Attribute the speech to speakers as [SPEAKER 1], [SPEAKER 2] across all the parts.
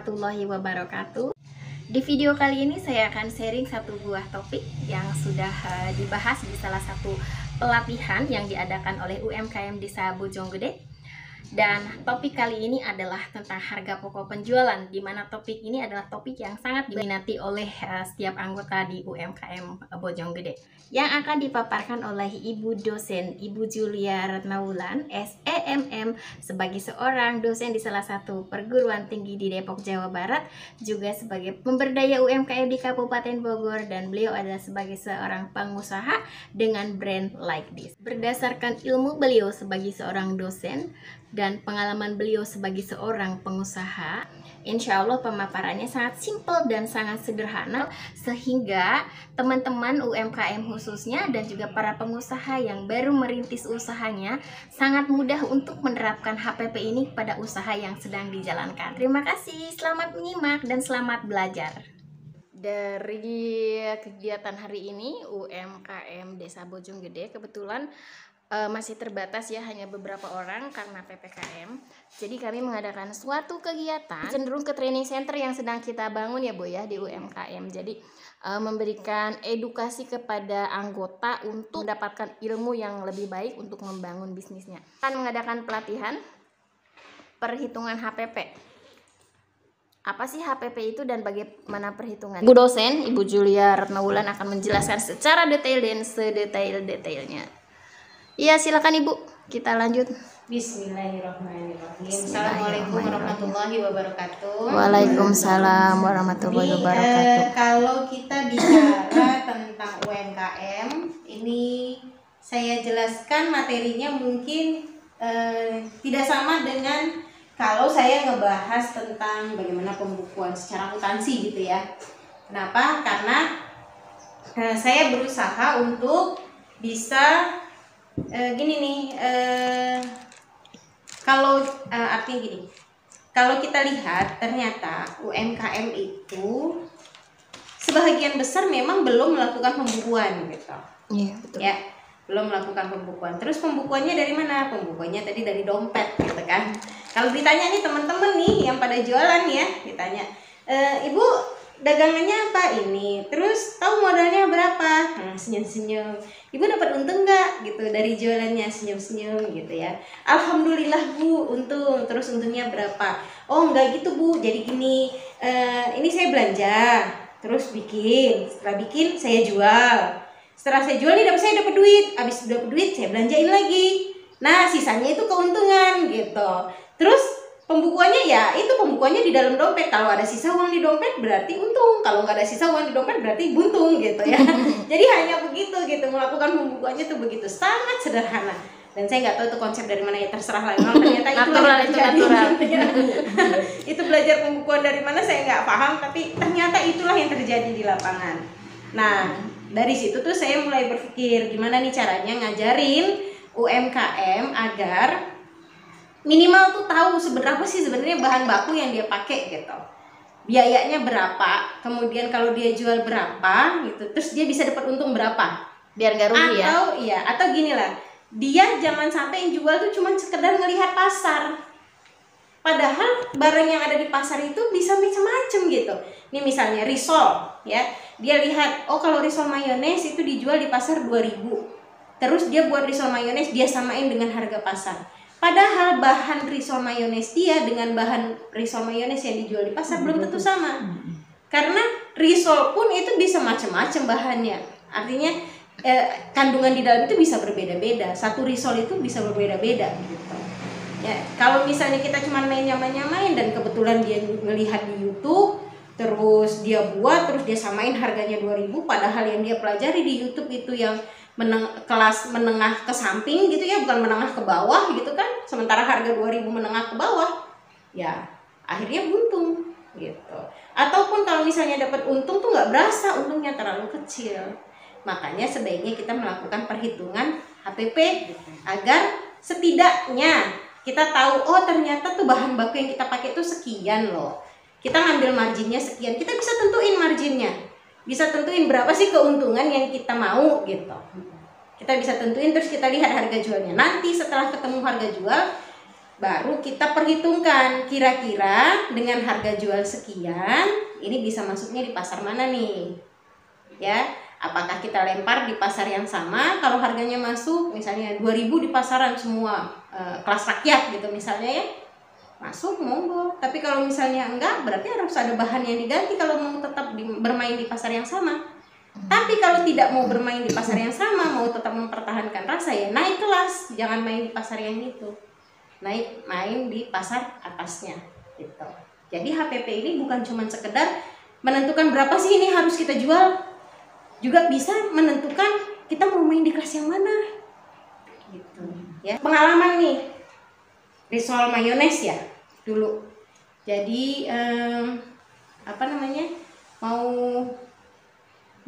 [SPEAKER 1] warahmatullahi wabarakatuh. Di video kali ini saya akan sharing satu buah topik yang sudah dibahas di salah satu pelatihan yang diadakan oleh UMKM Desa Bojonggede. Dan topik kali ini adalah tentang harga pokok penjualan, di mana topik ini adalah topik yang sangat diminati oleh setiap anggota di UMKM Bojonggede, yang akan dipaparkan oleh Ibu dosen Ibu Julia Retnawulan, SEMM, sebagai seorang dosen di salah satu perguruan tinggi di Depok, Jawa Barat, juga sebagai pemberdaya UMKM di Kabupaten Bogor, dan beliau adalah sebagai seorang pengusaha dengan brand Like This. Berdasarkan ilmu beliau sebagai seorang dosen dan pengalaman beliau sebagai seorang pengusaha, insya Allah pemaparannya sangat simpel dan sangat sederhana, sehingga teman-teman UMKM khususnya dan juga para pengusaha yang baru merintis usahanya sangat mudah untuk menerapkan HPP ini pada usaha yang sedang dijalankan. Terima kasih, selamat menyimak dan selamat belajar. Dari kegiatan hari ini UMKM Desa Bojonggede kebetulan masih terbatas ya, hanya beberapa orang karena PPKM. Jadi kami mengadakan suatu kegiatan cenderung ke training center yang sedang kita bangun ya Bu ya di UMKM. Jadi memberikan edukasi kepada anggota untuk mendapatkan ilmu yang lebih baik untuk membangun bisnisnya. Akan mengadakan pelatihan perhitungan HPP. Apa sih HPP itu dan bagaimana perhitungan? Ibu dosen Ibu Julia Retnawulan akan menjelaskan secara detail dan sedetail-detailnya. Iya, silakan Ibu, kita lanjut.
[SPEAKER 2] Bismillahirrahmanirrahim. Assalamualaikum warahmatullahi wabarakatuh.
[SPEAKER 1] Waalaikumsalam warahmatullahi wabarakatuh.
[SPEAKER 2] Kalau kita bicara tentang UMKM, ini saya jelaskan materinya mungkin tidak sama dengan kalau saya ngebahas tentang bagaimana pembukuan secara akuntansi gitu ya. Kenapa? Karena saya berusaha untuk bisa gini nih, kalau artinya gini, kalau kita lihat ternyata UMKM itu sebagian besar memang belum melakukan pembukuan gitu.
[SPEAKER 1] Iya, betul.
[SPEAKER 2] Ya, belum melakukan pembukuan. Terus pembukuannya dari mana? Pembukuannya tadi dari dompet gitu kan. Kalau ditanya nih teman-teman nih yang pada jualan ya, ditanya, Ibu dagangannya apa ini? Terus tahu modalnya berapa? Senyum-senyum. Ibu dapat untung nggak gitu dari jualannya? Senyum-senyum gitu ya. Alhamdulillah Bu, untung. Terus untungnya berapa? Oh nggak gitu Bu, jadi gini, ini saya belanja, terus bikin. Setelah bikin saya jual. Setelah saya jual nih saya dapat duit. Habis dapat duit saya belanjain lagi. Nah sisanya itu keuntungan gitu. Terus pembukuannya ya itu pembukuannya di dalam dompet. Kalau ada sisa uang di dompet berarti untung, kalau nggak ada sisa uang di dompet berarti buntung gitu ya. Jadi hanya begitu gitu, melakukan pembukuannya tuh begitu, sangat sederhana. Dan saya nggak tahu itu konsep dari mana ya, terserah lah. Memang ternyata itu natural. Itu belajar pembukuan dari mana saya nggak paham, tapi ternyata itulah yang terjadi di lapangan. Nah dari situ tuh saya mulai berpikir gimana nih caranya ngajarin UMKM agar minimal tuh tahu seberapa sih sebenarnya bahan baku yang dia pakai gitu, biayanya berapa, kemudian kalau dia jual berapa gitu, terus dia bisa dapat untung berapa,
[SPEAKER 1] Biar nggak rugi ya.
[SPEAKER 2] Atau gini lah, dia jangan sampai yang jual tuh cuma sekedar ngelihat pasar, padahal barang yang ada di pasar itu bisa macam-macam gitu. Ini misalnya risol ya, dia lihat oh kalau risol mayones itu dijual di pasar 2.000, terus dia buat risol mayones dia samain dengan harga pasar. Padahal bahan risol mayones dia dengan bahan risol mayones yang dijual di pasar belum tentu sama. Karena risol pun itu bisa macam-macam bahannya. Artinya kandungan di dalam itu bisa berbeda-beda. Satu risol itu bisa berbeda-beda gitu. Ya, kalau misalnya kita cuma main nyamain dan kebetulan dia melihat di YouTube, terus dia buat, terus dia samain harganya 2.000, padahal yang dia pelajari di YouTube itu yang kelas menengah ke samping gitu ya, bukan menengah ke bawah gitu kan, sementara harga 2.000 menengah ke bawah, ya akhirnya buntung gitu. Ataupun kalau misalnya dapat untung tuh nggak berasa, untungnya terlalu kecil. Makanya sebaiknya kita melakukan perhitungan HPP agar setidaknya kita tahu oh ternyata tuh bahan baku yang kita pakai tuh sekian loh, kita ngambil marginnya sekian, kita bisa tentuin marginnya, bisa tentuin berapa sih keuntungan yang kita mau gitu. Kita bisa tentuin, terus kita lihat harga jualnya. Nanti setelah ketemu harga jual, baru kita perhitungkan kira-kira dengan harga jual sekian ini bisa masuknya di pasar mana nih, ya. Apakah kita lempar di pasar yang sama, kalau harganya masuk misalnya 2.000 di pasaran semua kelas rakyat gitu misalnya ya, masuk monggo. Tapi kalau misalnya enggak, berarti harus ada bahan yang diganti kalau mau tetap bermain di pasar yang sama. Tapi kalau tidak mau bermain di pasar yang sama, mau tetap mempertahankan rasa, ya naik kelas, jangan main di pasar yang itu, main di pasar atasnya gitu. Jadi HPP ini bukan cuma sekedar menentukan berapa sih ini harus kita jual, juga bisa menentukan kita mau main di kelas yang mana gitu ya. Pengalaman nih risol mayones ya dulu, jadi apa namanya, mau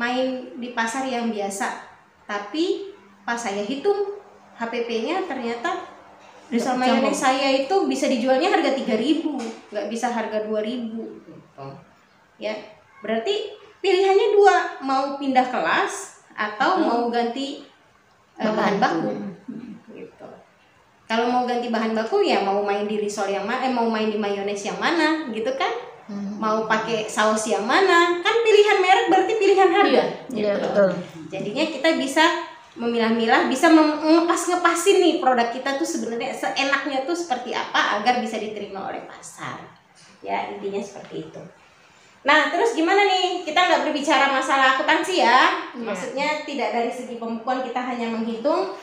[SPEAKER 2] main di pasar yang biasa, tapi pas saya hitung HPP-nya ternyata risol mayones saya itu bisa dijualnya harga 3.000, nggak bisa harga 2.000 gitu. Ya, berarti pilihannya dua, mau pindah kelas atau mau ganti bahan baku gitu. Kalau mau ganti bahan baku ya mau main di risol yang mana, mau main di mayones yang mana gitu kan, mau pakai saus yang mana, kan pilihan merek berarti pilihan harga.
[SPEAKER 1] Iya, betul.
[SPEAKER 2] Jadinya kita bisa memilah-milah, bisa ngepas-ngepasin nih produk kita tuh sebenarnya seenaknya tuh seperti apa agar bisa diterima oleh pasar. Ya, intinya seperti itu. Nah, terus gimana nih? Kita nggak berbicara masalah akuntansi ya. Maksudnya tidak dari segi pembukuan, kita hanya menghitung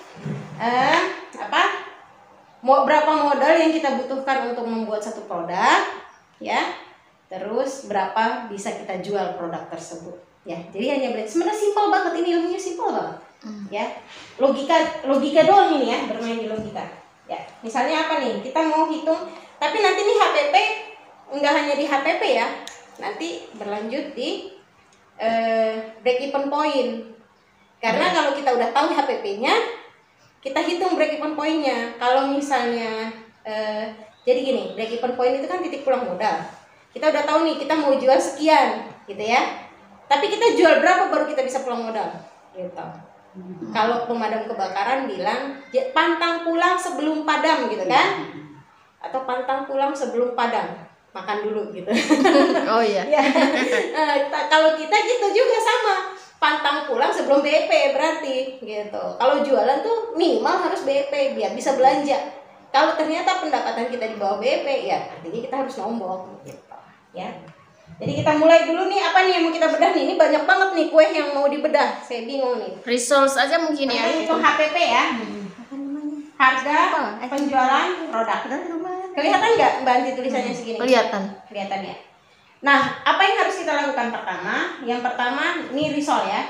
[SPEAKER 2] berapa modal yang kita butuhkan untuk membuat satu produk, ya. Terus berapa bisa kita jual produk tersebut, ya. Jadi hanya sebenarnya simpel banget, ini ilmunya simpel banget, ya. Logika doang ini ya, bermain di logika. Ya, misalnya apa nih? Kita mau hitung, tapi nanti nih HPP nggak hanya di HPP ya. Nanti berlanjut di break even point. Karena kalau kita udah tahu HPP-nya, kita hitung break even point-nya. Kalau misalnya jadi gini, break even point itu kan titik pulang modal. Kita udah tahu nih kita mau jual sekian, gitu ya. Tapi kita jual berapa baru kita bisa pulang modal, gitu. Kalau pemadam kebakaran bilang pantang pulang sebelum padam, gitu kan? Atau pantang pulang sebelum padam. Makan dulu gitu.
[SPEAKER 1] Oh iya.
[SPEAKER 2] Ya. Kalau kita gitu juga sama, pantang pulang sebelum BEP berarti gitu. Kalau jualan tuh minimal harus BEP biar bisa belanja. Kalau ternyata pendapatan kita di bawah BEP, ya artinya kita harus nombok gitu ya. Jadi kita mulai dulu nih, apa nih yang mau kita bedah nih? Ini banyak banget nih kue yang mau dibedah, saya bingung nih.
[SPEAKER 1] Results aja mungkin ya.
[SPEAKER 2] Itu HPP ya. Harga penjualan produk. Kelihatan nggak Mbak Anti tulisannya segini? Kelihatan ya. Nah, apa yang harus kita lakukan pertama? Yang pertama, ini risol ya.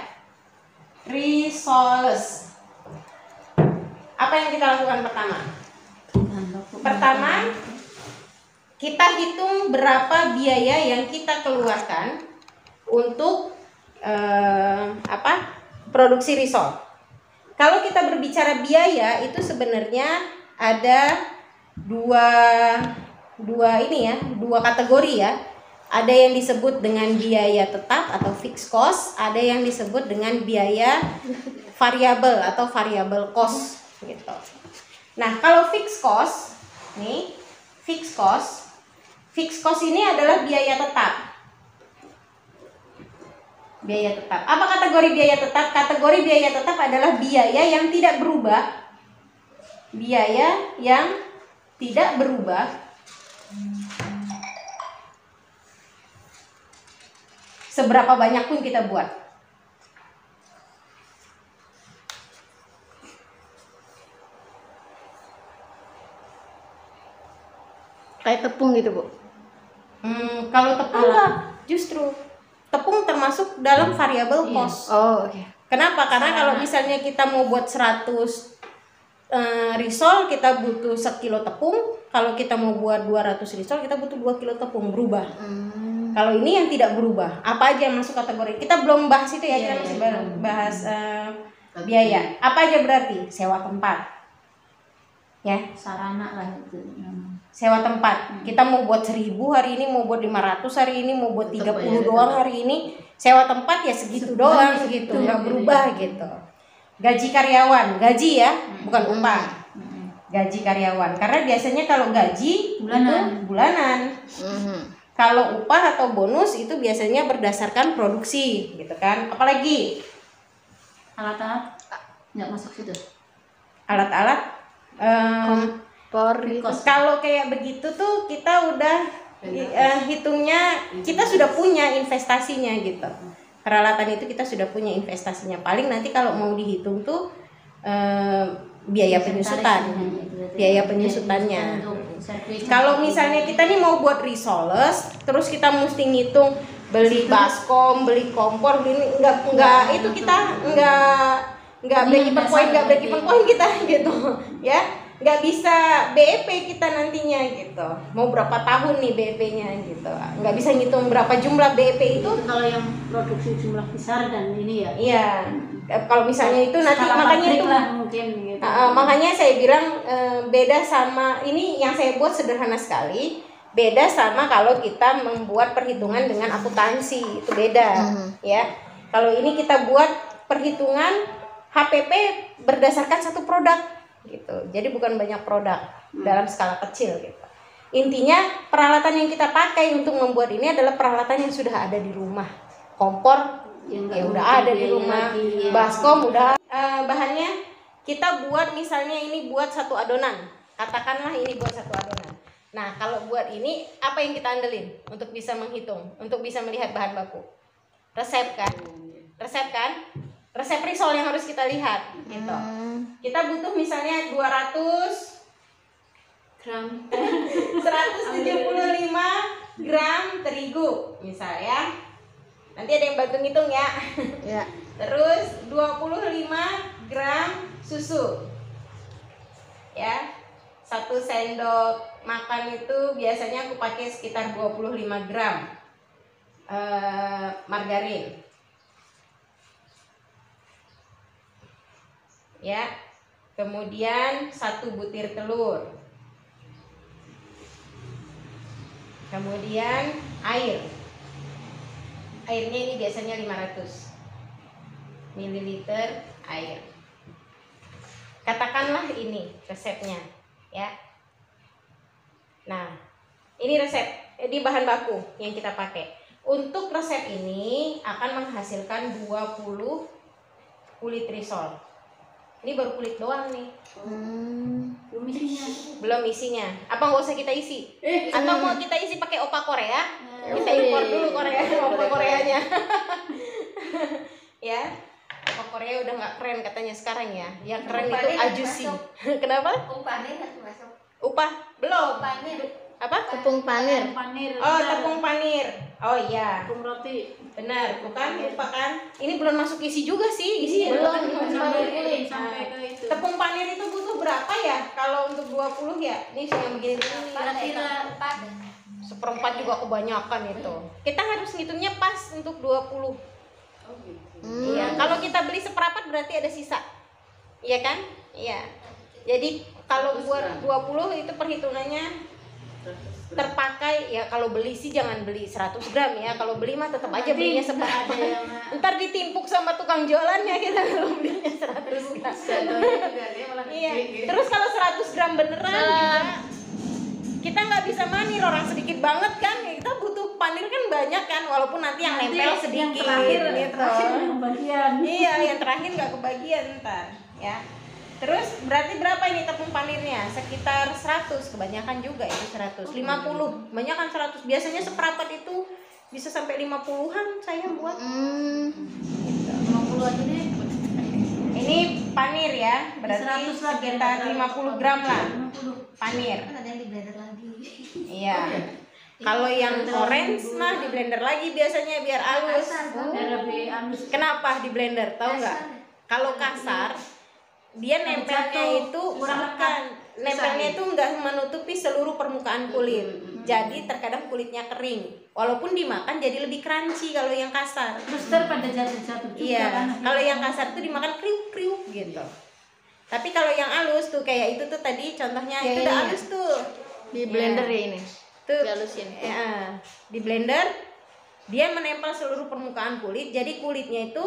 [SPEAKER 2] Risoles. Apa yang kita lakukan pertama? Pertama, kita hitung berapa biaya yang kita keluarkan untuk produksi risol. Kalau kita berbicara biaya, itu sebenarnya ada dua kategori ya. Ada yang disebut dengan biaya tetap atau fixed cost, ada yang disebut dengan biaya variabel atau variable cost gitu. Nah, kalau fixed cost ini adalah biaya tetap. Biaya tetap. Apa kategori biaya tetap? Kategori biaya tetap adalah biaya yang tidak berubah. Biaya yang tidak berubah seberapa banyak pun kita buat.
[SPEAKER 1] Kayak tepung gitu, Bu.
[SPEAKER 2] Kalau tepung enggak, justru tepung termasuk dalam variable cost.
[SPEAKER 1] Oh, oke.
[SPEAKER 2] Kenapa? Karena kalau misalnya kita mau buat 100 risol, kita butuh 1 kilo tepung. Kalau kita mau buat 200 risol, kita butuh 2 kilo tepung, berubah. Kalau ini yang tidak berubah, apa aja yang masuk kategori? Kita belum bahas itu ya, kita masih bahas biaya. Apa aja berarti? Sewa tempat, ya.
[SPEAKER 3] Sarana lah itu.
[SPEAKER 2] Sewa tempat. Kita mau buat 1.000 hari ini, mau buat 500 hari ini, mau buat 30 doang hari ini. Sewa tempat ya segitu doang, segitu, nggak berubah gitu. Gaji karyawan, gaji ya, bukan upah. gaji karyawan. Karena biasanya kalau gaji
[SPEAKER 3] Bulanan.
[SPEAKER 2] itu bulanan. Kalau upah atau bonus itu biasanya berdasarkan produksi, gitu kan. Apalagi
[SPEAKER 3] Alat-alat nggak masuk situ.
[SPEAKER 2] alat-alat.
[SPEAKER 1] Kompor gitu.
[SPEAKER 2] Kalau kayak begitu tuh kita udah hitungnya, kita sudah punya investasinya gitu. Peralatan itu kita sudah punya investasinya. Paling nanti kalau mau dihitung tuh biaya penyusutan, biaya penyusutannya. Kalau misalnya kita nih mau buat risoles, terus kita mesti ngitung beli baskom, beli kompor, beli enggak itu kita enggak break even point kita gitu ya. Nggak bisa BEP kita nantinya gitu. Mau berapa tahun nih BEP-nya gitu. Nggak bisa ngitung berapa jumlah BEP itu.
[SPEAKER 3] Kalau yang produksi jumlah besar dan ini ya.
[SPEAKER 2] Iya. Kalau misalnya itu nanti
[SPEAKER 3] skala
[SPEAKER 2] makanya itu
[SPEAKER 3] lah mungkin gitu.
[SPEAKER 2] makanya saya bilang beda sama ini yang saya buat sederhana sekali. Beda sama kalau kita membuat perhitungan dengan akuntansi, itu beda ya. Kalau ini kita buat perhitungan HPP berdasarkan satu produk gitu. Jadi bukan banyak produk dalam skala kecil gitu. Intinya peralatan yang kita pakai untuk membuat ini adalah peralatan yang sudah ada di rumah. Kompor ya udah ada di rumah, baskom udah. Bahannya kita buat misalnya ini buat satu adonan. Katakanlah ini buat satu adonan. Nah, kalau buat ini apa yang kita andelin untuk bisa menghitung, untuk bisa melihat bahan baku? Resep kan? Resep kan? Resep risol yang harus kita lihat gitu. Kita butuh misalnya 200
[SPEAKER 3] gram
[SPEAKER 2] 175 gram terigu misalnya. Nanti ada yang bantu ngitung ya.
[SPEAKER 1] Ya.
[SPEAKER 2] Terus 25 gram susu. Ya. 1 sendok makan itu biasanya aku pakai sekitar 25 gram margarin. Ya, kemudian 1 butir telur, kemudian airnya ini biasanya 500 ml air. Katakanlah ini resepnya ya. Nah, ini resep, ini bahan baku yang kita pakai. Untuk resep ini akan menghasilkan 20 kulit risol. Ini baru kulit doang nih. Belum isinya. Apa nggak usah kita isi? Atau mau kita isi pakai opa Korea? Kita impor dulu opa Koreanya. Ya, opa Korea udah nggak keren katanya sekarang ya. Yang keren itu Ajusi. Kenapa?
[SPEAKER 1] Upahnya nggak masuk.
[SPEAKER 2] Upah belum. Apa?
[SPEAKER 1] Tepung panir.
[SPEAKER 2] Oh, tepung panir. Oh iya.
[SPEAKER 3] Tepung roti.
[SPEAKER 2] Benar, bukan lupa kan? Ini belum masuk isi juga sih. Isi
[SPEAKER 1] Belum.
[SPEAKER 3] Sampai ke itu.
[SPEAKER 2] Tepung panir itu butuh berapa ya? Kalau untuk 20 ya? Ini yang begini
[SPEAKER 3] Kira-kira
[SPEAKER 2] seperempat juga kebanyakan itu. Kita harus ngitungnya pas untuk 20. Iya, kalau kita beli seperapat berarti ada sisa. Iya kan? Iya. Jadi kalau buat 20 itu perhitungannya terpakai ya. Kalau beli sih jangan beli 100 gram ya. Kalau beli mah tetap aja belinya seberapa. Ntar ditimpuk sama tukang jualannya kita kalau belinya 100 gram. Iya. Terus kalau 100 gram beneran juga kita nggak bisa manir, orang sedikit banget kan. Ya, kita butuh panir kan banyak kan, walaupun nanti yang nempel sedikit.
[SPEAKER 3] Yang terakhir
[SPEAKER 2] gitu. Iya, yang terakhir nggak kebagian ntar ya. Terus berarti berapa ini tepung panirnya? Sekitar 100, kebanyakan juga itu 100. 50, kebanyakan 100. Biasanya seperapat itu bisa sampai 50-an saya buat. Gitu.
[SPEAKER 3] 50 aja deh.
[SPEAKER 2] Ini panir ya, berarti
[SPEAKER 3] 100 lah,
[SPEAKER 2] sekitar 50 gram lah.
[SPEAKER 3] 50.
[SPEAKER 2] Panir.
[SPEAKER 1] Kan ada yang di blender lagi.
[SPEAKER 2] Iya. Kalau yang orange mah di blender lagi biasanya biar halus.
[SPEAKER 3] Biar lebih halus.
[SPEAKER 2] Kenapa di blender? Tahu nggak? Kalau kasar dia nempelnya itu nempelnya itu nggak menutupi seluruh permukaan kulit. Jadi terkadang kulitnya kering. Walaupun dimakan jadi lebih crunchy kalau yang kasar.
[SPEAKER 3] Terus pada jatuh-jatuh juga
[SPEAKER 2] Iya.
[SPEAKER 3] kan.
[SPEAKER 2] Kalau yang kasar tuh dimakan kriuk-kriuk gitu. Tapi kalau yang halus tuh kayak itu tuh tadi contohnya itu udah halus tuh.
[SPEAKER 1] Di blender ya ini.
[SPEAKER 2] Tuh.
[SPEAKER 1] Dihalusin.
[SPEAKER 2] Ya, di blender dia menempel seluruh permukaan kulit. Jadi kulitnya itu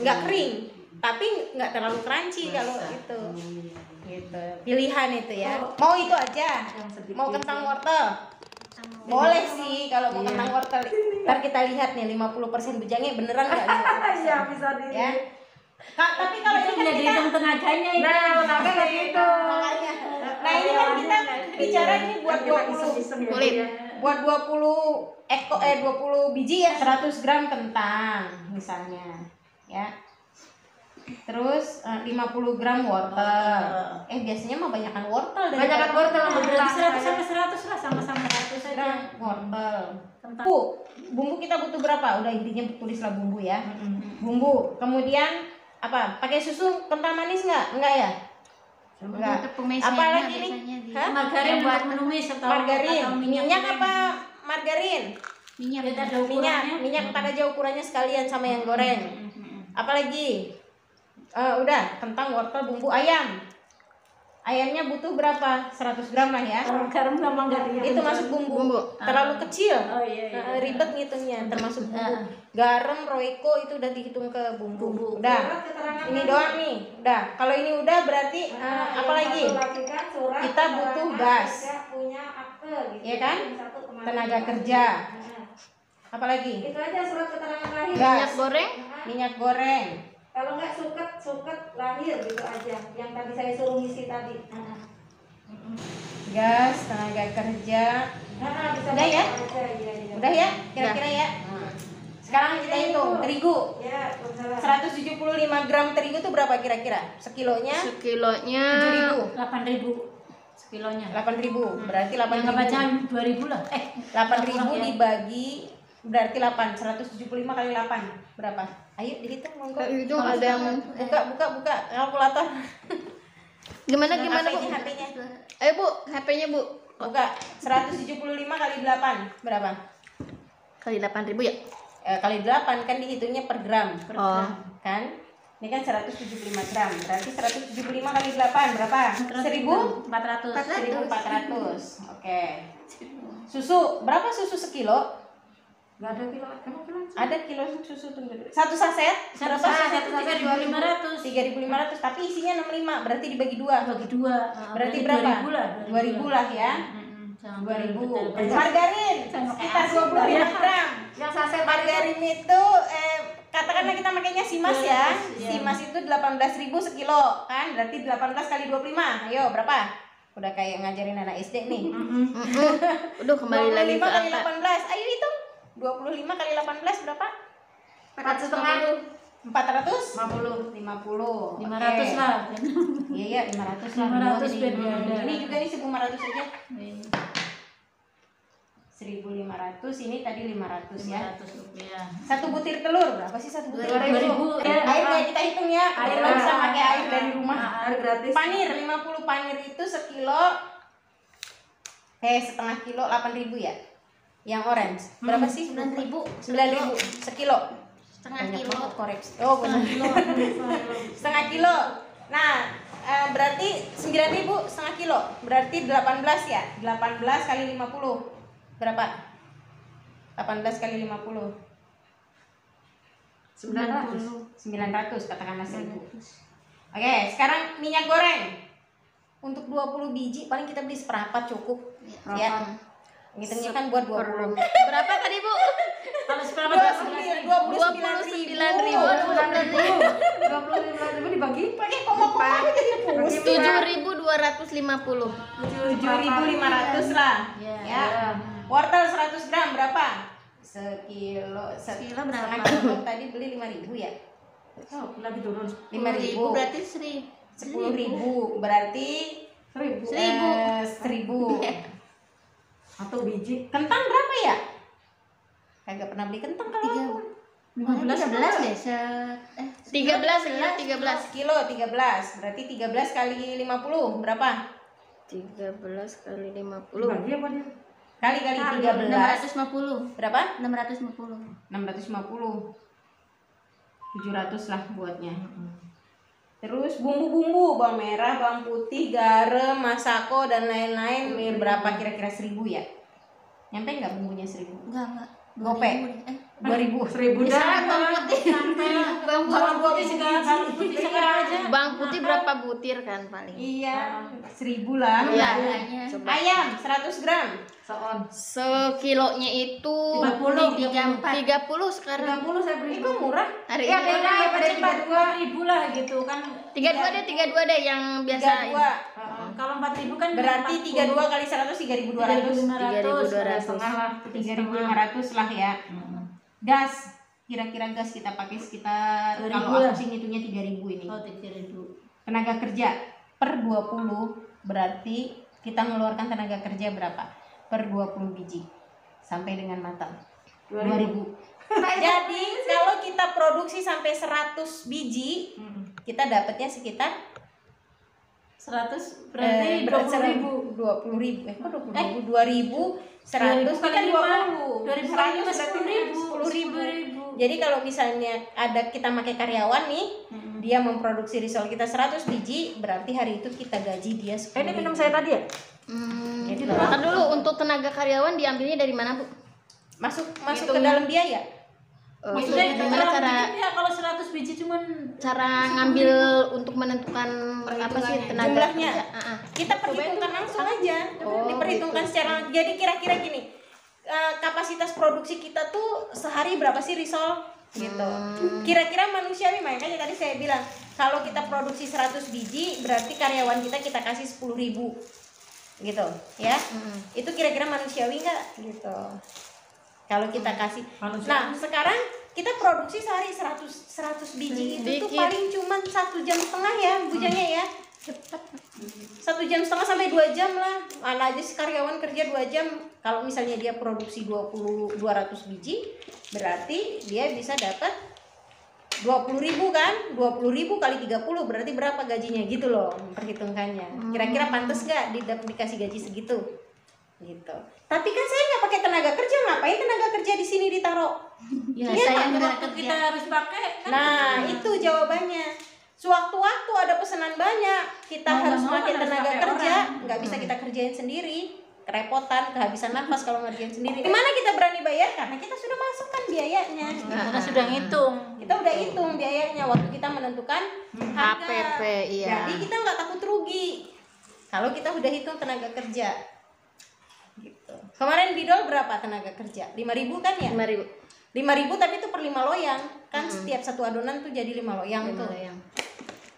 [SPEAKER 2] nggak kering. tapi nggak terlalu crunchy kalau itu. Gitu. Pilihan itu ya. Mau itu aja. Mau kentang wortel? Boleh sih kalau mau kentang wortel. Ntar kita lihat nih 50% bujangnya beneran nggak?
[SPEAKER 4] Iya bisa di.
[SPEAKER 2] Ya. Tapi kalau ini kan kita
[SPEAKER 3] tenaganya itu.
[SPEAKER 4] Nah, tenaga kayak gitu.
[SPEAKER 2] makanya. Nah, ini kan kita bicara ini buat 20
[SPEAKER 1] Kulit.
[SPEAKER 2] buat 20 biji ya, 100 gram kentang misalnya. Ya. Terus 50 gram wortel. Biasanya mah banyakan wortel dari
[SPEAKER 4] Banyakan wortel sama
[SPEAKER 3] Berarti
[SPEAKER 4] kentang.
[SPEAKER 3] 100 sama 100 lah, sama-sama 100 aja.
[SPEAKER 2] gram wortel.
[SPEAKER 3] Kentang.
[SPEAKER 2] Bumbu kita butuh berapa? Udah intinya tulislah bumbu ya. Bumbu. Kemudian apa? Pakai susu kental manis nggak? Enggak ya? Enggak.
[SPEAKER 1] Tepung maizena
[SPEAKER 2] Apalagi nih?
[SPEAKER 1] biasanya di
[SPEAKER 2] Hah?
[SPEAKER 3] Margarin buat menumis atau
[SPEAKER 2] Margarin.
[SPEAKER 3] atau
[SPEAKER 2] Minyak apa? Margarin.
[SPEAKER 1] minyak.
[SPEAKER 3] Kita ada ukurannya.
[SPEAKER 2] Minyak ntar aja ukurannya sekalian sama yang goreng. Apalagi? Udah, kentang, wortel, bumbu, ayam. Ayamnya butuh berapa? 100 gram lah ya.
[SPEAKER 3] Garam sama enggak dia.
[SPEAKER 2] Itu masuk bumbu. Terlalu kecil.
[SPEAKER 3] Oh iya.
[SPEAKER 2] Ribet ngitungnya, termasuk bumbu. Garam, roiko itu udah dihitung ke bumbu. Udah. Ini doang nih. Udah. Kalau ini udah berarti apa lagi? Kita butuh gas.
[SPEAKER 4] Punya akte gitu.
[SPEAKER 2] Iya kan?
[SPEAKER 4] Yang satu kemarin.
[SPEAKER 2] Tenaga kerja. Apa lagi?
[SPEAKER 4] Itu aja surat keterangan lahir.
[SPEAKER 2] Gas.
[SPEAKER 1] Minyak goreng.
[SPEAKER 2] Minyak goreng.
[SPEAKER 4] Kalau nggak suket lahir gitu aja. Yang tadi saya suruh ngisi tadi.
[SPEAKER 2] Gas, tenaga kerja.
[SPEAKER 4] Bisa
[SPEAKER 2] Udah ya?
[SPEAKER 4] aja, iya.
[SPEAKER 2] Udah ya? Kira-kira ya? Sekarang kita hitung terigu.
[SPEAKER 4] Ya, salah.
[SPEAKER 2] 175 gram terigu itu berapa kira-kira? Sekilonya
[SPEAKER 1] Sekilonya
[SPEAKER 2] 7.000.
[SPEAKER 3] 8.000 sekilonya.
[SPEAKER 2] 8.000. Berarti
[SPEAKER 3] Yang nggak
[SPEAKER 2] 8.000.
[SPEAKER 3] baca 2.000 lah.
[SPEAKER 2] 8.000 dibagi berarti 8. 175 kali 8 berapa? Ayo dihitung monggo.
[SPEAKER 1] itu ada yang
[SPEAKER 2] Buka kalkulator.
[SPEAKER 1] gimana Bu?
[SPEAKER 2] HP-nya.
[SPEAKER 1] Ayo Bu, HP-nya Bu.
[SPEAKER 2] Buka 175 kali 8 berapa?
[SPEAKER 1] Kali 8.000 ya?
[SPEAKER 2] Kali 8 kan dihitungnya per gram.
[SPEAKER 1] Oh.
[SPEAKER 2] Kan? Ini kan 175 gram. Berarti 175 kali 8 berapa?
[SPEAKER 3] 1.400.
[SPEAKER 2] 1.400. Oke. Susu, berapa susu sekilo?
[SPEAKER 4] Nggak ada kilo. Emang kilo?
[SPEAKER 2] Ada kilo susu tunggu dulu. Satu saset berapa?
[SPEAKER 3] Satu saset 3.500.
[SPEAKER 2] 3.500 tapi isinya 65 berarti dibagi 2.
[SPEAKER 3] Bagi 2.
[SPEAKER 2] Berarti berapa? 2.000 lah ya. 2.000. Margarin sekitar 25 gram.
[SPEAKER 4] Yang saset
[SPEAKER 2] Margarin itu katakanlah kita makainya Simas ya. Simas itu 18.000 sekilo kan? Berarti 18 kali 25. Ayo berapa? Udah kayak ngajarin anak SD nih.
[SPEAKER 1] Udah kembali lagi
[SPEAKER 2] 25
[SPEAKER 1] ke
[SPEAKER 2] kali
[SPEAKER 1] angka.
[SPEAKER 2] 18. Ayo hitung. 25 kali 18 berapa?
[SPEAKER 4] 4,5.
[SPEAKER 2] 450. 50.
[SPEAKER 3] 500 lah.
[SPEAKER 2] Iya 500 lah.
[SPEAKER 3] 500 biar dia ada.
[SPEAKER 2] Ini juga nih 1.500 aja. 1.500 ini tadi 500 ya.
[SPEAKER 3] 500 rupiah.
[SPEAKER 2] Satu butir telur berapa sih satu butir?
[SPEAKER 3] 2.000.
[SPEAKER 2] Air nggak kita hitung ya.
[SPEAKER 4] Air
[SPEAKER 2] Kita bisa
[SPEAKER 4] lah.
[SPEAKER 2] pakai air dari rumah.
[SPEAKER 4] Air gratis.
[SPEAKER 2] Panir 50 panir itu sekilo. Setengah kilo 8.000 ya. Yang orange berapa sih?
[SPEAKER 1] 9.000.
[SPEAKER 2] 9.000 sekilo.
[SPEAKER 1] Setengah
[SPEAKER 2] Banyak
[SPEAKER 1] kilo.
[SPEAKER 2] banget koreksi. Oh benar. Setengah kilo. Nah berarti 9.000 setengah kilo. Berarti 18 ya. 18 kali 50 berapa? 18 kali 50 900 katakanlah 1.000. Oke, sekarang minyak goreng. Untuk 20 biji paling kita beli seperempat cukup. Ya. Ngitungnya kan buat 20.
[SPEAKER 1] Berapa tadi Bu?
[SPEAKER 3] Kalau seperempat
[SPEAKER 2] 29.000.
[SPEAKER 4] 25.000 dibagi
[SPEAKER 2] Pakai koma-koma jadi pusing.
[SPEAKER 1] 7.250.
[SPEAKER 2] 7.500 lah. Ya. Wortel 100 gram berapa? Sekilo.
[SPEAKER 1] Sekilo berapa?
[SPEAKER 2] Setengah kilo tadi beli 5.000 ya.
[SPEAKER 4] Oh, lagi turun.
[SPEAKER 2] 5.000
[SPEAKER 1] berarti
[SPEAKER 2] 10.000 berarti
[SPEAKER 4] 1.000.
[SPEAKER 2] 1.000.
[SPEAKER 4] Atau biji.
[SPEAKER 2] Kentang berapa ya? Kagak pernah beli kentang kalau aku.
[SPEAKER 1] 13 deh. 13
[SPEAKER 2] kilo 13 berarti 13 kali 50 berapa?
[SPEAKER 1] 13 kali 50.
[SPEAKER 4] Bagi apa dia?
[SPEAKER 2] Kali 13
[SPEAKER 1] 650.
[SPEAKER 2] berapa?
[SPEAKER 1] 650.
[SPEAKER 2] 650 700 lah buatnya. Terus bumbu-bumbu bawang merah, bawang putih, garam, masako dan lain-lain berapa kira-kira 1.000 ya? Nyampe nggak bumbunya 1.000?
[SPEAKER 1] Enggak.
[SPEAKER 2] Gope. 2.000.
[SPEAKER 4] 1.000 dah.
[SPEAKER 1] Bawang putih. Bawang
[SPEAKER 2] Bawang
[SPEAKER 1] putih
[SPEAKER 3] putih sekarang, kalau putih sekarang aja.
[SPEAKER 1] Bang putih berapa butir kan paling?
[SPEAKER 2] Iya, 1000 lah.
[SPEAKER 1] Iya.
[SPEAKER 2] Coba. Ayam 100 gram.
[SPEAKER 1] Sekilonya itu 30 sekarang.
[SPEAKER 4] 30 saya beli.
[SPEAKER 2] Kok murah?
[SPEAKER 1] Hari
[SPEAKER 4] Ya
[SPEAKER 1] ini
[SPEAKER 4] beda ya pada
[SPEAKER 3] 4.000 lah gitu kan.
[SPEAKER 1] 32 deh yang biasa.
[SPEAKER 2] 32.
[SPEAKER 3] Kalau 4.000 kan
[SPEAKER 2] Berarti 32 kali 100 3.200.
[SPEAKER 3] 3.500.
[SPEAKER 2] Setengah lah, 3.500 lah ya. Gas, kira-kira gas kita pakai sekitar
[SPEAKER 3] 2.000
[SPEAKER 2] kalau
[SPEAKER 3] lah.
[SPEAKER 2] aku sih ngitungnya 3.000 ini.
[SPEAKER 3] Oh, 3.000.
[SPEAKER 2] Tenaga kerja per 20 berarti kita mengeluarkan tenaga kerja berapa? Per 20 biji sampai dengan matang. 2.000. Jadi kalau kita produksi sampai 100 biji, kita dapatnya sekitar
[SPEAKER 3] 100 berarti 20.000.
[SPEAKER 2] 20.000. Kok 20.000? 2.100 kan 20.
[SPEAKER 3] 2.000
[SPEAKER 2] 100
[SPEAKER 3] kali
[SPEAKER 2] berarti
[SPEAKER 3] 10.000.
[SPEAKER 2] 10.000. Jadi kalau misalnya ada kita pakai karyawan nih, dia memproduksi risol kita 100 biji, berarti hari itu kita gaji dia 10.000.
[SPEAKER 4] Ini minum saya tadi ya?
[SPEAKER 2] Gitu.
[SPEAKER 1] Ntar dulu untuk tenaga karyawan diambilnya dari mana, Bu?
[SPEAKER 2] Masuk ke dalam biaya.
[SPEAKER 3] Maksudnya
[SPEAKER 1] Gimana cara
[SPEAKER 3] ya kalau 100 biji cuman
[SPEAKER 1] ngambil untuk menentukan apa sih tenaga
[SPEAKER 2] Jumlahnya.
[SPEAKER 1] kerja?
[SPEAKER 2] Kita perhitungkan langsung aja.
[SPEAKER 1] Oh,
[SPEAKER 2] Diperhitungkan secara jadi kira-kira gini. Kapasitas produksi kita tuh sehari berapa sih risol gitu. Kira-kira manusiawi, makanya tadi saya bilang kalau kita produksi 100 biji berarti karyawan kita kasih 10.000 gitu ya. Itu kira-kira manusiawi nggak gitu kalau kita kasih. Nah sekarang kita produksi sehari 100 biji itu tuh
[SPEAKER 1] Dikit.
[SPEAKER 2] paling cuman 1,5 jam ya bujanya ya. 1,5 jam sampai 2 jam lah. Mana aja sih karyawan kerja 2 jam. Kalau misalnya dia produksi 200 biji, berarti dia bisa dapat 20.000 kan? 20.000 kali 30 berarti berapa gajinya gitu loh, perhitungannya. Kira-kira pantas nggak dikasih gaji segitu? Gitu. Tapi kan saya nggak pakai tenaga kerja, ngapain tenaga kerja di sini ditaruh?
[SPEAKER 3] ya
[SPEAKER 2] Iya,
[SPEAKER 3] saya
[SPEAKER 2] Pak,
[SPEAKER 3] waktu kita harus pakai kan.
[SPEAKER 2] Nah, itu jawabannya. Sewaktu-waktu ada pesanan banyak, kita
[SPEAKER 3] Mau
[SPEAKER 2] harus
[SPEAKER 3] nggak mau
[SPEAKER 2] pakai
[SPEAKER 3] kan harus
[SPEAKER 2] tenaga
[SPEAKER 3] pakai
[SPEAKER 2] kerja,
[SPEAKER 3] orang.
[SPEAKER 2] nggak bisa kita kerjain sendiri, kerepotan, kehabisan nafas kalau ngerjain sendiri. Gimana kita berani bayar? Karena kita sudah masukkan biayanya.
[SPEAKER 3] Karena sudah ngitung.
[SPEAKER 2] Kita udah hitung biayanya waktu kita menentukan harga.
[SPEAKER 1] HPP, iya.
[SPEAKER 2] Jadi kita nggak takut rugi kalau kita udah hitung tenaga kerja. Gitu. Kemarin bidol berapa tenaga kerja? 5.000 kan ya?
[SPEAKER 1] 5.000.
[SPEAKER 2] 5.000 tapi itu per 5 loyang. Kan setiap satu adonan tuh jadi 5 loyang tuh.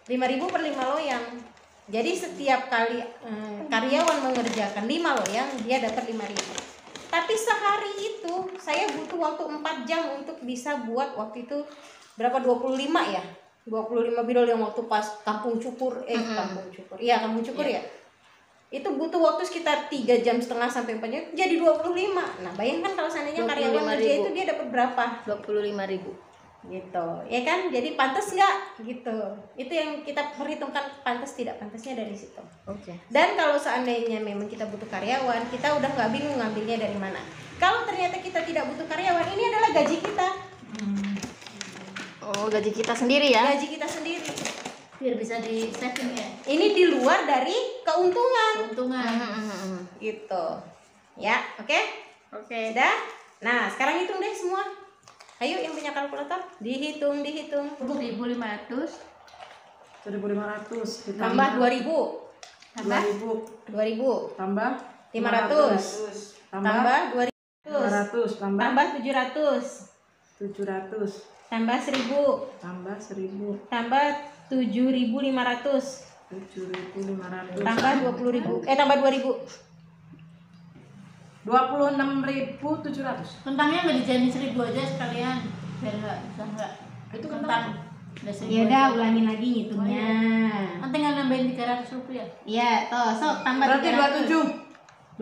[SPEAKER 2] 5.000 per 5 loyang. Jadi setiap kali karyawan mengerjakan 5 loyang, dia dapat 5.000. Tapi sehari itu saya butuh waktu 4 jam untuk bisa buat waktu itu berapa 25 ya? 25 bidol yang waktu pas Kampung Cukur Kampung Cukur. Iya, Kampung Cukur ya. Itu butuh waktu sekitar 3,5 jam sampai 4 jam jadi 25. Nah, bayangkan kalau seandainya karyawan kerja itu dia dapat berapa?
[SPEAKER 1] 25.000.
[SPEAKER 2] Gitu ya kan, jadi pantas nggak gitu. Itu yang kita perhitungkan pantas tidak pantasnya dari situ.
[SPEAKER 1] Oke.
[SPEAKER 2] Dan kalau seandainya memang kita butuh karyawan, kita udah nggak bingung ngambilnya dari mana. Kalau ternyata kita tidak butuh karyawan, ini adalah gaji kita.
[SPEAKER 1] Oh, gaji kita sendiri ya?
[SPEAKER 2] Gaji kita sendiri.
[SPEAKER 3] Biar bisa di saving ya.
[SPEAKER 2] Ini di luar dari keuntungan
[SPEAKER 3] Keuntungan.
[SPEAKER 2] gitu. Ya, oke?
[SPEAKER 1] Oke.
[SPEAKER 2] Sudah? Nah, sekarang hitung deh semua. Ayo yang punya kalkulator, dihitung.
[SPEAKER 3] 1.500.
[SPEAKER 4] 1.500
[SPEAKER 2] Tambah 2.000.
[SPEAKER 4] 2.000
[SPEAKER 2] 2.000.
[SPEAKER 4] tambah
[SPEAKER 2] 500. Tambah 200.
[SPEAKER 4] 500 tambah
[SPEAKER 2] Tambah 700.
[SPEAKER 4] 700
[SPEAKER 2] Tambah 1.000.
[SPEAKER 4] tambah 1.000
[SPEAKER 2] Tambah 7.500.
[SPEAKER 4] 7.500
[SPEAKER 2] Tambah 20.000. Tambah 2.000.
[SPEAKER 4] 26.700.
[SPEAKER 3] Kentangnya nggak dijadiin 1.000 aja sekalian. Biar nggak
[SPEAKER 4] Itu
[SPEAKER 3] kentang. Udah 1.000
[SPEAKER 2] Ya udah,
[SPEAKER 3] aja.
[SPEAKER 2] ulangin lagi ngitungnya.
[SPEAKER 3] Kan tinggal nambahin 300 rupiah.
[SPEAKER 2] Iya, toh, sok tambah
[SPEAKER 4] Berarti
[SPEAKER 2] 27.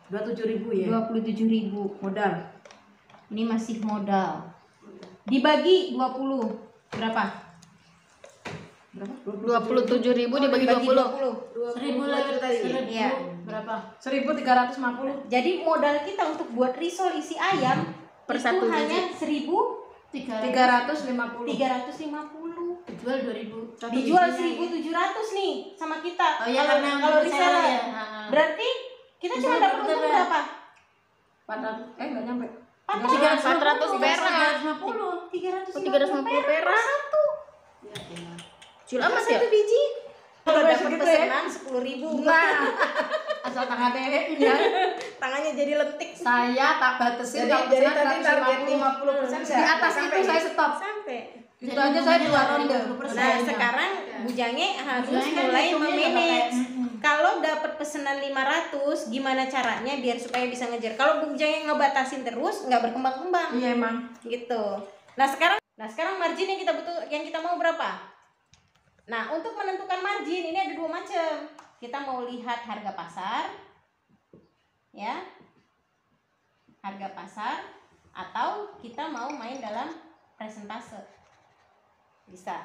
[SPEAKER 4] 27.000 ya.
[SPEAKER 2] 27.000.
[SPEAKER 4] Modal.
[SPEAKER 2] Ini masih modal. Dibagi 20. Berapa?
[SPEAKER 4] Berapa?
[SPEAKER 1] 27.000 dibagi 20.
[SPEAKER 3] 1.000 lagi tadi. 1.000
[SPEAKER 2] Iya.
[SPEAKER 3] berapa?
[SPEAKER 4] 1.350.
[SPEAKER 2] Jadi modal kita untuk buat risol isi ayam
[SPEAKER 1] Per
[SPEAKER 2] itu
[SPEAKER 1] satu
[SPEAKER 2] hanya
[SPEAKER 3] 300.
[SPEAKER 4] 350.
[SPEAKER 2] 1.350.
[SPEAKER 3] Dijual 2.000. Satu
[SPEAKER 2] Dijual
[SPEAKER 3] bijinya.
[SPEAKER 2] 1.700 nih sama kita.
[SPEAKER 3] Oh iya,
[SPEAKER 2] Kalau-
[SPEAKER 3] karena
[SPEAKER 2] kalau
[SPEAKER 3] untuk
[SPEAKER 2] reseller
[SPEAKER 3] reseller
[SPEAKER 2] ya.
[SPEAKER 3] ya.
[SPEAKER 2] Berarti kita cuma
[SPEAKER 3] Reseller
[SPEAKER 2] dapat untung
[SPEAKER 3] berapa?
[SPEAKER 2] berapa?
[SPEAKER 4] 400. Nggak nyampe.
[SPEAKER 1] 400 perak.
[SPEAKER 3] 350.
[SPEAKER 2] 350
[SPEAKER 1] 350 perak.
[SPEAKER 2] satu
[SPEAKER 1] Jual amat ya?
[SPEAKER 2] Satu biji. Kalau
[SPEAKER 3] Kalau
[SPEAKER 2] dapat
[SPEAKER 3] segitu ya?
[SPEAKER 2] pesanan 10.000.
[SPEAKER 3] Nah, asal tangannya ya.
[SPEAKER 2] Tangannya jadi lentik.
[SPEAKER 3] Saya tak batasin kalau
[SPEAKER 2] Jadi
[SPEAKER 3] pesanan
[SPEAKER 2] tadi target
[SPEAKER 3] 50%. Di atas itu saya stop.
[SPEAKER 2] Sampai.
[SPEAKER 3] Itu aja saya 2 ronde.
[SPEAKER 2] Nah, sekarang Bu Jange harus
[SPEAKER 3] Bu Jange kan
[SPEAKER 2] mulai
[SPEAKER 3] hitungnya
[SPEAKER 2] memanage.
[SPEAKER 3] juga pakai,
[SPEAKER 2] Kalau dapat pesanan 500, gimana caranya biar supaya bisa ngejar? Kalau Bu Jange ngebatasin terus, nggak berkembang-kembang.
[SPEAKER 3] Iya emang.
[SPEAKER 2] Gitu. Nah, sekarang margin yang kita mau berapa? Nah, untuk menentukan margin ini ada 2 macam. Kita mau lihat harga pasar, ya, harga pasar, atau kita mau main dalam presentase. Bisa.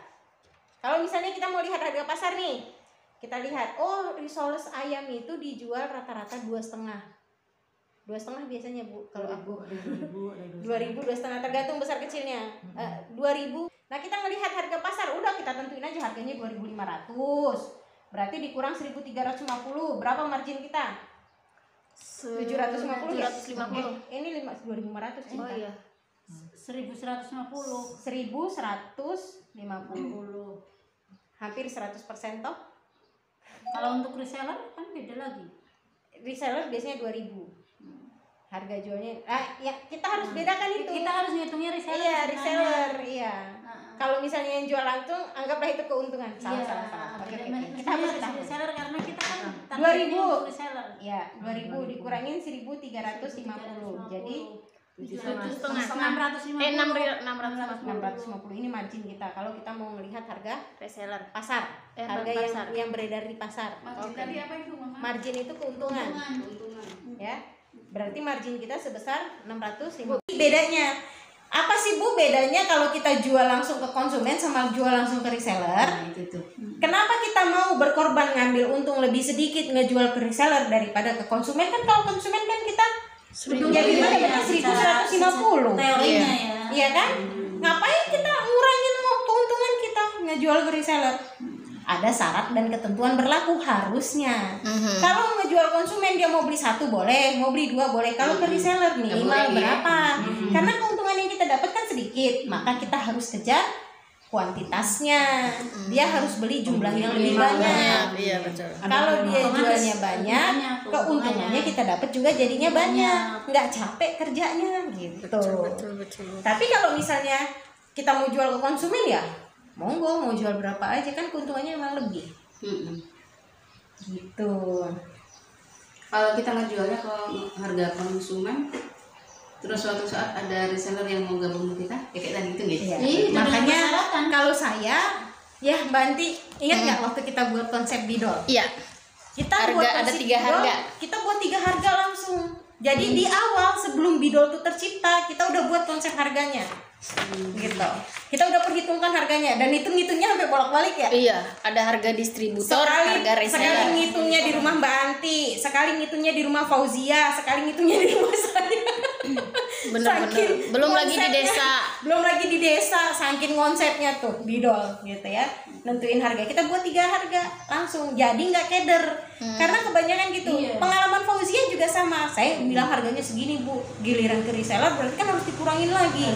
[SPEAKER 2] Kalau misalnya kita mau lihat harga pasar nih, kita lihat, oh risoles ayam itu dijual rata-rata 2,5. 2,5 biasanya Bu. Kalau aku 2.000, 2,5 tergantung besar kecilnya. 2.000. Nah, kita ngelihat harga pasar, udah kita tentuin aja harganya 2.500. Berarti dikurang 1.350, berapa margin kita? 750 ya?
[SPEAKER 1] 750.
[SPEAKER 2] Ini 2.500 cinta.
[SPEAKER 1] Oh iya.
[SPEAKER 3] 1.150.
[SPEAKER 2] 1.150. Hampir 100% toh.
[SPEAKER 3] Kalau untuk reseller kan beda lagi.
[SPEAKER 2] Reseller biasanya 2.000. Harga jualnya ya kita harus bedakan itu.
[SPEAKER 3] Kita harus ngitungnya reseller.
[SPEAKER 2] Iya,
[SPEAKER 3] sebenarnya.
[SPEAKER 2] reseller, iya. Kalau misalnya yang jual langsung, anggaplah itu keuntungan.
[SPEAKER 3] Iya,
[SPEAKER 2] Salah. Oke. Kita
[SPEAKER 3] harus
[SPEAKER 2] harus tahu.
[SPEAKER 3] reseller karena kita kan
[SPEAKER 2] 2.000.
[SPEAKER 3] untuk reseller.
[SPEAKER 2] Ya, 2.000 dikurangin 1.350. Jadi
[SPEAKER 3] 650.
[SPEAKER 2] 650 ini margin kita. Kalau kita mau melihat harga
[SPEAKER 1] Reseller.
[SPEAKER 2] pasar, harga
[SPEAKER 1] pasar.
[SPEAKER 2] yang beredar di pasar.
[SPEAKER 3] Margin tadi apa itu, Mama?
[SPEAKER 2] Margin itu keuntungan. Ya. Berarti margin kita sebesar 650. Bedanya apa sih Bu bedanya kalau kita jual langsung ke konsumen sama jual langsung ke reseller? Kenapa kita mau berkorban ngambil untung lebih sedikit ngejual ke reseller daripada ke konsumen? Kan kalau konsumen kan kita jadi mana dapat 1.150.
[SPEAKER 3] Teorinya ya.
[SPEAKER 2] Iya kan? Ngapain kita ngurangin keuntungan kita ngejual ke reseller? Ada syarat dan ketentuan berlaku harusnya. Kalau ngejual konsumen dia mau beli 1 boleh, mau beli 2 boleh. Kalau ke reseller minimal berapa? Karena keuntungan yang kita dapat kan sedikit, maka kita harus kejar kuantitasnya. Dia harus beli jumlah yang lebih banyak.
[SPEAKER 1] Iya, betul.
[SPEAKER 2] Kalau dia jualnya banyak, keuntungannya kita dapat juga jadinya banyak. Nggak capek kerjanya gitu.
[SPEAKER 1] Betul.
[SPEAKER 2] Tapi kalau misalnya kita mau jual ke konsumen ya monggo, mau jual berapa aja kan keuntungannya emang lebih. Gitu.
[SPEAKER 5] Kalau kita ngejualnya ke harga konsumen, terus suatu saat ada reseller yang mau gabung ke kita, ya kayak tadi gitu nggak?
[SPEAKER 2] Iya.
[SPEAKER 3] Iya,
[SPEAKER 2] Makanya
[SPEAKER 3] dipersyaratkan.
[SPEAKER 2] kalau saya ya Mbak Anti ingat nggak waktu kita buat konsep bidol?
[SPEAKER 1] Iya.
[SPEAKER 2] Kita
[SPEAKER 1] Harga,
[SPEAKER 2] buat
[SPEAKER 1] ada
[SPEAKER 2] konsep
[SPEAKER 1] 3
[SPEAKER 2] bidol,
[SPEAKER 1] harga.
[SPEAKER 2] Kita buat 3 harga langsung. Jadi di awal sebelum bidol itu tercipta, kita udah buat konsep harganya. Gitu. Kita udah perhitungkan harganya dan hitungnya sampai bolak-balik ya.
[SPEAKER 1] Iya, ada harga distributor, harga
[SPEAKER 2] Sekali
[SPEAKER 1] reseller.
[SPEAKER 2] ngitungnya di rumah Mbak Anti, sekali ngitungnya di rumah Fauzia, sekali ngitungnya di rumah saya.
[SPEAKER 1] Bener-bener.
[SPEAKER 2] Saking
[SPEAKER 1] Belum lagi di
[SPEAKER 2] konsepnya-
[SPEAKER 1] desa.
[SPEAKER 2] Belum lagi di desa, saking konsepnya tuh bidol gitu ya. Nentuin harga, kita buat 3 harga langsung, jadi nggak keder. Karena kebanyakan gitu.
[SPEAKER 3] Iya.
[SPEAKER 2] Pengalaman Fauzia juga sama. Saya bilang harganya segini Bu, giliran ke reseller berarti kan harus dikurangin lagi.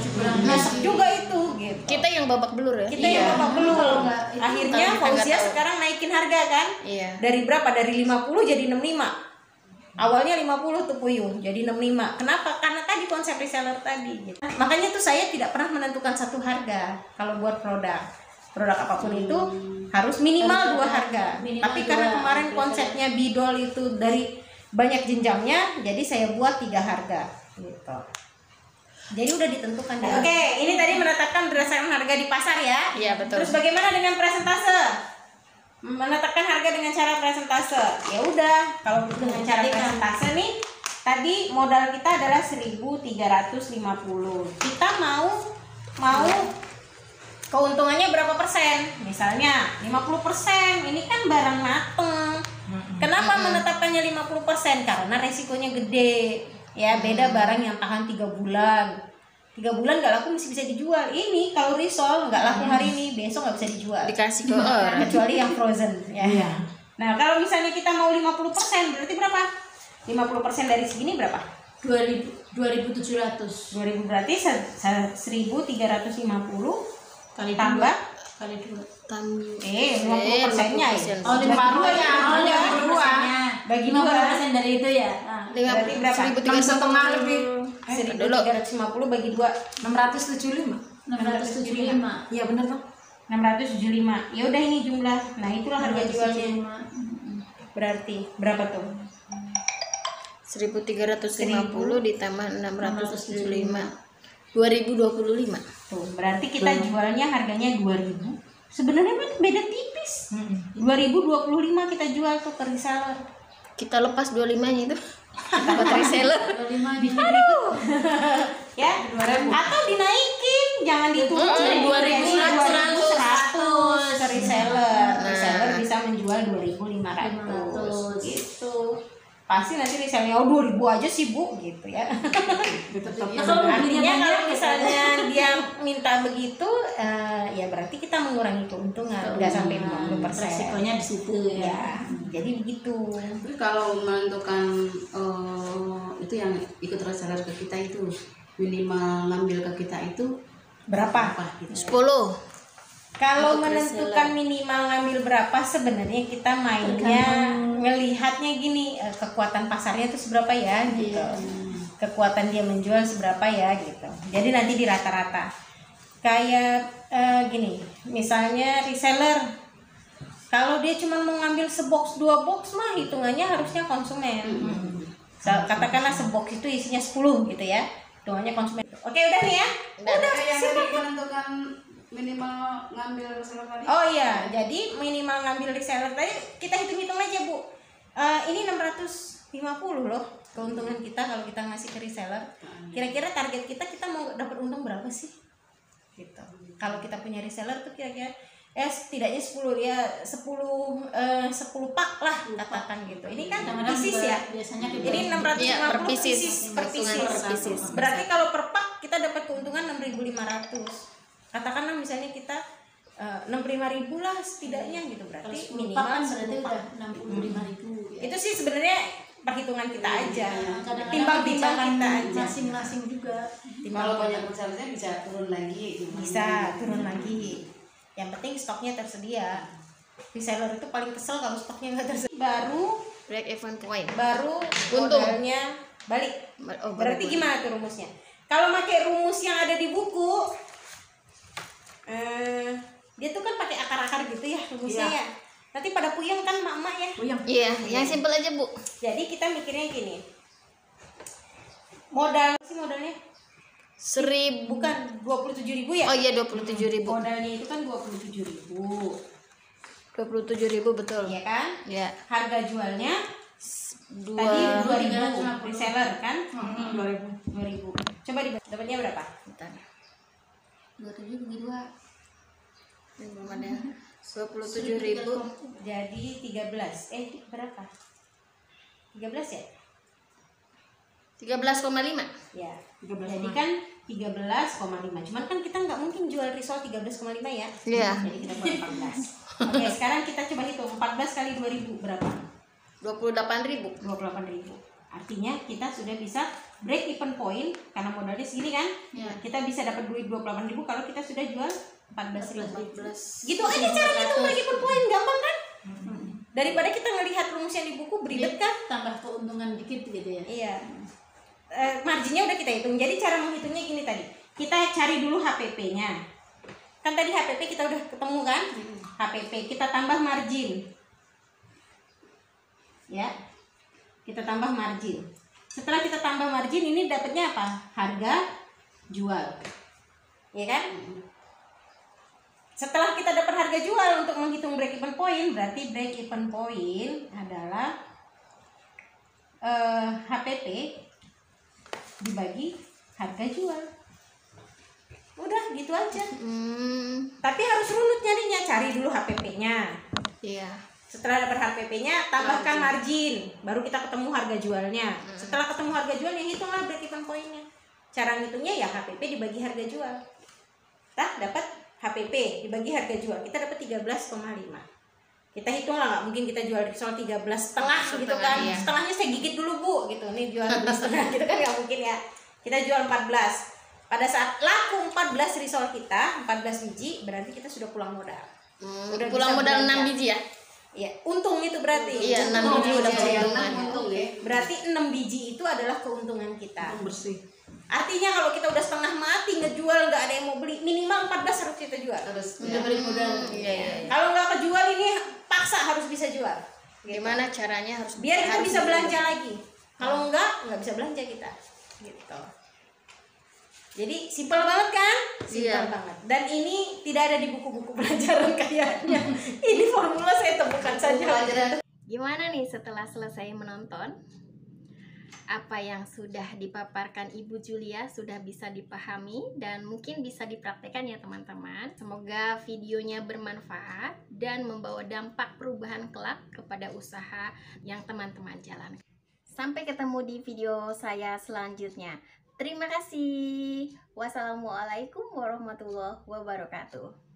[SPEAKER 2] Nyesek juga itu gitu.
[SPEAKER 1] Kita yang babak belur ya.
[SPEAKER 2] Kita yang babak belur.
[SPEAKER 3] Kalau nggak, itu
[SPEAKER 2] Akhirnya
[SPEAKER 1] kalau kita
[SPEAKER 2] Fauzia
[SPEAKER 1] nggak tahu.
[SPEAKER 2] sekarang naikin harga kan?
[SPEAKER 1] Iya.
[SPEAKER 2] Dari berapa? Dari 50 jadi 65. Awalnya 50 tuh Puyuh, jadi 65. Kenapa? Karena tadi konsep reseller tadi gitu. Makanya tuh saya tidak pernah menentukan satu harga kalau buat produk. Produk apapun itu harus minimal 2 harga.
[SPEAKER 3] Minimal
[SPEAKER 2] Tapi karena
[SPEAKER 3] 2,
[SPEAKER 2] kemarin
[SPEAKER 3] preferensi.
[SPEAKER 2] konsepnya bidol itu dari banyak jenjangnya, jadi saya buat 3 harga gitu. Jadi udah ditentukan. Oke, ini tadi menetapkan berdasarkan harga di pasar ya.
[SPEAKER 1] Iya, betul.
[SPEAKER 2] Terus bagaimana dengan presentase? Menetapkan harga dengan cara presentase. Ya udah, kalau dengan cara presentase nih, tadi modal kita adalah 1.350. Kita mau keuntungannya berapa persen? Misalnya 50%. Ini kan barang mateng. Kenapa menetapkannya 50%? Karena resikonya gede. Ya, beda barang yang tahan 3 bulan. 3 bulan nggak laku masih bisa dijual. Ini kalau risol nggak laku hari ini, besok nggak bisa dijual.
[SPEAKER 1] Dikasih ke orang.
[SPEAKER 2] Kecuali yang frozen ya. Nah, kalau misalnya kita mau 50%, berarti berapa? 50% dari segini berapa?
[SPEAKER 3] 2.700
[SPEAKER 2] 2.000 berarti 1.350
[SPEAKER 3] kali
[SPEAKER 2] tambah
[SPEAKER 3] kali 2.
[SPEAKER 2] 50%-nya ya.
[SPEAKER 3] Oh, 52 ya. Oh,
[SPEAKER 2] 52. Bagi 2.
[SPEAKER 3] 50% dari itu ya. Nah,
[SPEAKER 2] Berarti berapa?
[SPEAKER 5] 1,5 lebih.
[SPEAKER 2] 1.350 bagi 2.
[SPEAKER 5] 675.
[SPEAKER 3] 675.
[SPEAKER 5] Iya benar Bang.
[SPEAKER 2] 675. Ya udah ini jumlah. Nah, itulah harga jualnya. Berarti berapa tuh?
[SPEAKER 1] 1.350 ditambah 675. 2025.
[SPEAKER 2] Tuh, berarti kita jualnya harganya 2.000. Sebenarnya kan beda tipis. 2025 kita jual tuh ke reseller.
[SPEAKER 1] Kita lepas 25-nya itu. Dapat reseller.
[SPEAKER 3] 25 di
[SPEAKER 2] Ya, atau dinaikin, jangan diturun. 2.100 ke reseller. Reseller bisa menjual 2.500 gitu. Pasti nanti resellernya 2.000 aja sih Bu gitu ya. Artinya kalau misalnya dia minta begitu, ya berarti kita mengurangi keuntungan, nggak sampai 50%.
[SPEAKER 3] resikonya di situ ya.
[SPEAKER 2] Ya, jadi begitu.
[SPEAKER 5] Tapi kalau menentukan itu yang ikut reseller ke kita itu minimal ngambil ke kita itu
[SPEAKER 2] Berapa?
[SPEAKER 5] gitu.
[SPEAKER 1] 10.
[SPEAKER 2] Kalau
[SPEAKER 1] Untuk
[SPEAKER 2] menentukan minimal ngambil berapa, sebenarnya kita mainnya ngelihatnya gini, kekuatan pasarnya itu seberapa ya gitu. Kekuatan dia menjual seberapa ya gitu. Jadi nanti di rata-rata. Kayak gini, misalnya reseller, kalau dia cuma mau ngambil sebox 2 box mah hitungannya harusnya konsumen. Katakanlah sebox itu isinya 10 gitu ya. Hitungannya konsumen. Oke, udah nih ya. Udah,
[SPEAKER 5] yang
[SPEAKER 2] silakan.
[SPEAKER 5] tadi menentukan minimal ngambil reseller tadi.
[SPEAKER 2] Oh iya, jadi minimal ngambil reseller tadi kita hitung-hitung aja Bu. Ini 650 loh keuntungan kita kalau kita ngasih ke reseller. Kira-kira target kita mau dapat untung berapa sih? Gitu. Kalau kita punya reseller tuh kira-kira setidaknya 10 ya 10 pak lah katakan gitu. Ini kan pieces ya.
[SPEAKER 3] Biasanya
[SPEAKER 2] Ini 650
[SPEAKER 1] Iya, per pieces.
[SPEAKER 2] per
[SPEAKER 1] Hitungan per
[SPEAKER 2] pieces.
[SPEAKER 1] pieces.
[SPEAKER 2] Berarti kalau per pak kita dapat keuntungan 6.500. Katakanlah misalnya kita 65.000 lah setidaknya gitu, berarti minimal
[SPEAKER 3] kan
[SPEAKER 2] 10
[SPEAKER 3] berarti
[SPEAKER 2] pak.
[SPEAKER 3] udah 65.000 ya.
[SPEAKER 2] Itu sih sebenarnya perhitungan kita aja,
[SPEAKER 3] Kadang-kadang
[SPEAKER 2] timbang-timbang
[SPEAKER 3] kebijakan
[SPEAKER 2] kita aja.
[SPEAKER 3] masing-masing juga.
[SPEAKER 5] Kalau banyak resellernya bisa turun lagi.
[SPEAKER 2] Bisa turun lagi. Yang penting stoknya tersedia. Reseller itu paling kesel kalau stoknya nggak tersedia.
[SPEAKER 1] Break even point.
[SPEAKER 2] Baru
[SPEAKER 1] Untung.
[SPEAKER 2] modalnya balik.
[SPEAKER 1] Oh,
[SPEAKER 2] Berarti gimana tuh rumusnya? Kalau pakai rumus yang ada di buku, dia tuh kan pakai akar-akar gitu ya rumusnya ya. Nanti pada puyeng kan mak-mak ya.
[SPEAKER 1] Iya, yang simple aja Bu.
[SPEAKER 2] Jadi kita mikirnya gini. Modal sih modalnya
[SPEAKER 1] 1.000.
[SPEAKER 2] bukan 27.000 ya?
[SPEAKER 1] Oh iya 27.000.
[SPEAKER 2] Modalnya itu kan 27.000.
[SPEAKER 1] 27.000 betul.
[SPEAKER 2] Iya kan?
[SPEAKER 1] Ya.
[SPEAKER 2] Harga jualnya
[SPEAKER 1] Dua.
[SPEAKER 2] tadi 2.000 reseller kan?
[SPEAKER 5] 2.000.
[SPEAKER 2] 2.000. Coba dapatnya berapa?
[SPEAKER 1] Bentar.
[SPEAKER 3] 27 bagi 2.
[SPEAKER 1] Ini belum ada. 27.000.
[SPEAKER 2] Jadi 13. Berapa? 13 ya?
[SPEAKER 1] 13,5.
[SPEAKER 2] Ya. Jadi kan 13,5. Cuman kan kita nggak mungkin jual risol 13,5 ya.
[SPEAKER 1] Iya.
[SPEAKER 2] Jadi kita buat 14. Oke, sekarang kita coba hitung 14 kali 2.000 berapa?
[SPEAKER 1] 28.000.
[SPEAKER 2] 28.000. Artinya kita sudah bisa break even point karena modalnya segini kan?
[SPEAKER 3] Ya.
[SPEAKER 2] Kita bisa dapat duit 28.000 kalau kita sudah jual 14.000.
[SPEAKER 3] 14.
[SPEAKER 2] Gitu aja cara ngitung break even point, gampang kan? Daripada kita ngelihat rumus yang di buku beribet kan?
[SPEAKER 3] Tambah keuntungan dikit gitu ya.
[SPEAKER 2] Iya. Marginnya udah kita hitung. Jadi cara menghitungnya gini tadi. Kita cari dulu HPP-nya. Kan tadi HPP kita udah ketemu kan? HPP kita tambah margin. Ya. Kita tambah margin. Setelah kita tambah margin ini dapatnya apa? Harga jual. Ya kan? Setelah kita dapat harga jual untuk menghitung break even point, berarti break even point adalah HPP dibagi harga jual. Udah gitu aja. Tapi harus runut nyarinya, cari dulu HPP-nya.
[SPEAKER 1] Iya.
[SPEAKER 2] Setelah dapat HPP-nya, tambahkan margin, baru kita ketemu harga jualnya. Setelah ketemu harga jualnya, hitunglah break even point-nya. Cara ngitungnya ya HPP dibagi harga jual. Kita dapat HPP dibagi harga jual, kita dapat 13,5. Kita hitung lah, nggak mungkin kita jual risol 13,5 gitu kan.
[SPEAKER 1] Iya.
[SPEAKER 2] Setengahnya saya gigit dulu Bu gitu, nih jual beli setengah gitu kan nggak mungkin ya. Kita jual 14 Pada saat laku 14 risol kita, 14 biji, berarti kita sudah pulang modal. Udah
[SPEAKER 1] Pulang
[SPEAKER 2] bisa
[SPEAKER 1] modal
[SPEAKER 2] belanja.
[SPEAKER 1] 6 biji ya?
[SPEAKER 2] Iya, untung itu berarti.
[SPEAKER 1] Iya, 6 biji udah keuntungan.
[SPEAKER 5] Untung ya.
[SPEAKER 2] Berarti 6 biji itu adalah keuntungan kita.
[SPEAKER 5] Bersih.
[SPEAKER 2] Artinya kalau kita udah setengah mati ngejual, nggak ada yang mau beli, minimal 14 harus kita jual.
[SPEAKER 5] Harus
[SPEAKER 3] Udah balik modal.
[SPEAKER 1] Iya.
[SPEAKER 2] Kalau nggak kejual ini paksa harus bisa jual. Gitu.
[SPEAKER 1] Gimana caranya harus
[SPEAKER 2] Biar kita
[SPEAKER 1] harus
[SPEAKER 2] bisa belanja lagi. Kalau nggak bisa belanja kita. Gitu. Jadi simpel banget kan? Simpel
[SPEAKER 1] Iya.
[SPEAKER 2] banget. Dan ini tidak ada di buku-buku pelajaran kayaknya. Ini formula saya temukan saja.
[SPEAKER 1] Gimana nih setelah selesai menonton? Apa yang sudah dipaparkan Ibu Julia sudah bisa dipahami dan mungkin bisa dipraktekkan ya teman-teman. Semoga videonya bermanfaat dan membawa dampak perubahan kelak kepada usaha yang teman-teman jalankan. Sampai ketemu di video saya selanjutnya. Terima kasih. Wassalamualaikum warahmatullahi wabarakatuh.